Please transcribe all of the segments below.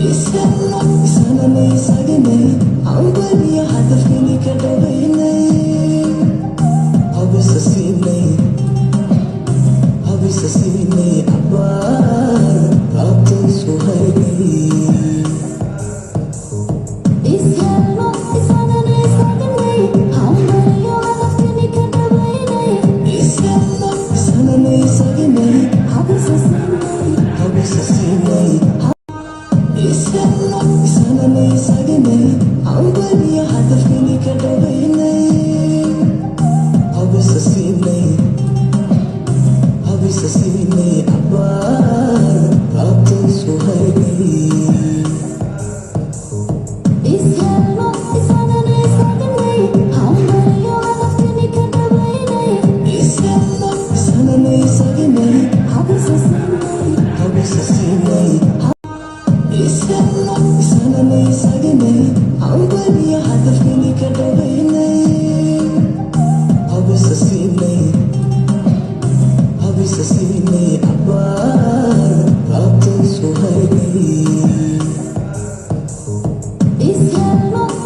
Isasiinay, ang baliya hadaf kini kadabainay. Isasiinay, abar atong suhaybay. Isasiinay, ang baliya hadaf kini kadabainay. Isasiinay, Isasiinay. Isasiinay, ang baliya hadaf kini kadabainay. Isasiinay, abar atong suhaybay. Isasiinay, ang baliya hadaf kini kadabainay. Isasiinay, Isasiinay. Isasiinay, ang baliya hadaf kini kadabainay. Isasiinay, abar atong suhaybay.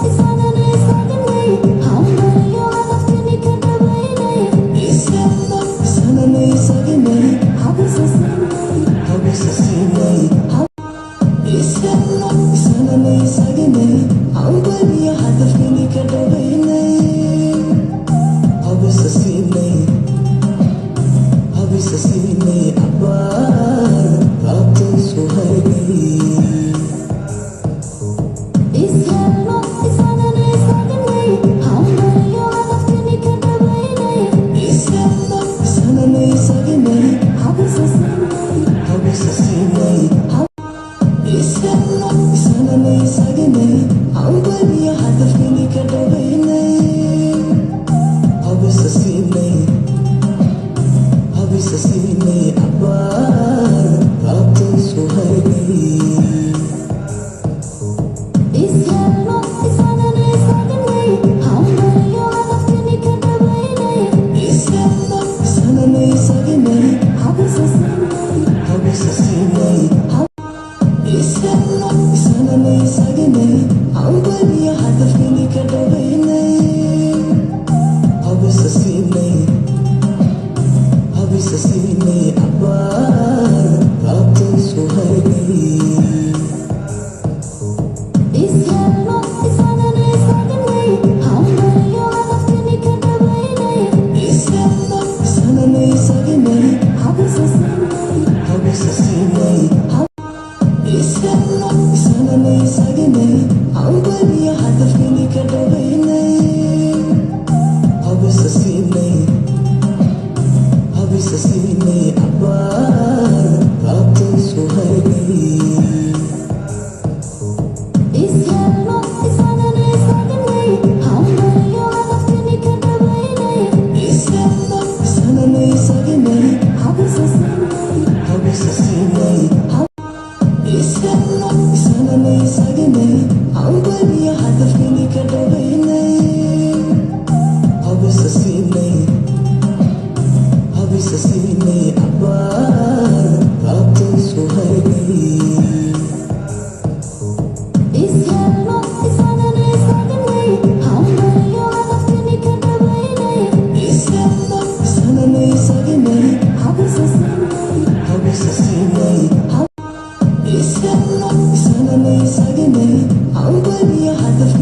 Isasiinay, ang baliya hadaf kini kadabainay. Isasiinay, Isasiinay. Isasiinay, ang baliya hadaf kini kadabainay. Isasiinay, abar atong suhaybay. Isasiinay, ang baliya hadaf kini kadabainay. Isasiinay, Isasiinay. Isasiinay, ang baliya hadaf kini kadabainay. Isasiinay, abar atong suhaybay. Isasiinay, ang baliya hadaf kini kadabainay. Isasiinay, Isasiinay. Isasiinay, ang baliya hadaf kini kadabainay. Isasiinay, abar atong suhaybay. Isasiinay, ang baliya hadaf kini kadabainay. Isasiinay, Isasiinay. Isasiinay, Isasiinay, ang baliya hadaf kini kadabainay. Isasiinay, abar atong suhaybay. Isasiinay, ang baliya hadaf kini kadabainay. Isasiinay, Isasiinay. Isasiinay, Isasiinay, ang baliya hadaf kini kadabainay. Isasiinay, abar atong suhaybay. Isasiinay, ang baliya hadaf kini kadabainay. Isasiinay, Isasiinay. Isasiinay, Isasiinay, ang baliya hadaf